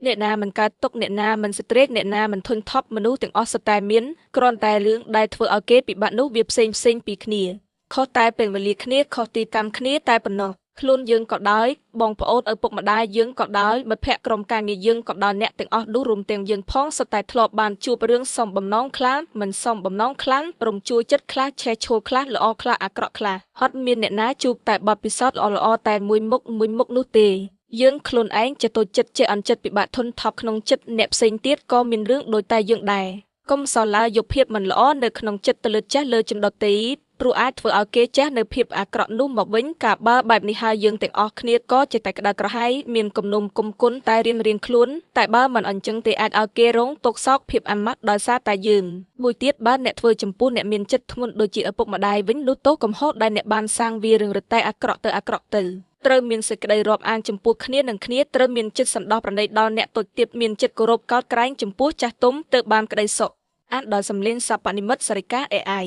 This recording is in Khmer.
អ្នកណាមិនកើតទុកអ្នកណាមិនស្ត្រេកអ្នកណាមិនធុញថប់មនុស្សទាំងអស់សុទ្ធតែមានគ្រាន់តែរឿងដែលធ្វើឲ្យគេពិបាកនោះវាផ្សេងពីគ្នាខុសតែពេលវេលាគ្នាខុសទីតាំងគ្នាតែប៉ុណ្ណោះខ្លួនយើងក៏ដោយបងប្អូនឪពុកម្ដាយយើងក៏ដោយមិត្តភ័ក្តិក្រុមការងារយើងក៏ដោយអ្នកទាំងអស់នោះរួមទាំងយើងផងសុទ្ធតែធ្លាប់បានជួបរឿងសំបំណងខ្លះមិនសំបំណងខ្លះរំជួលចិត្តខ្លះឆេះឈួលខ្លះល្អខ្លះអាក្រក់ខ្លះអត់មានអ្នកណាជួបតែបទពិសោធន៍ល្អៗតែមួយមុខនោះទេយើងខ្លួនឯងចេះតូចចិត្តចេះអន់ចិត្តពិបាកធន់ថប់ក្នុងចិត្តអ្នកផ្សេងទៀតក៏មានរឿងដូចតែយើងដែរកុំសរឡើយយកភាពមិនល្អនៅក្នុងចិត្តទៅលើចាស់លើជនដទៃព្រោះអាចធ្វើឲ្យគេចាស់នៅភាពអាក្រក់នោះមកវិញការបើបែបនេះហើយយើងទាំងអស់គ្នាក៏ចេះតែក្តៅក្រហាយមានគំនុំគុំគុណតែរៀងខ្លួនតែបើមិនអញ្ចឹងទេអាចឲ្យគេរងទុក្ខសោកភាពអាម៉ាស់ដោយសារតែយើងមួយទៀតបើអ្នកធ្វើចំពោះអ្នកមានចិត្តធ្ងន់ដូចជាឪពុកម្ដាយវិញនោះទោសកំហុសដែលអ្នកបានសាងវារឿងរឹតតែអាក្រក់ទៅត្រូវមានសេចក្តីរាប់អានចំពោះគ្នានឹងគ្នាត្រូវមានចិត្តសន្តោសប្រណីដល់អ្នកតូចទៀតមានចិត្តគោរពកោតក្រែងចំពោះចាស់ទុំទើបបានក្តីសុខអានដោយសំលេងសព្វនិមិត្តសារិកា AI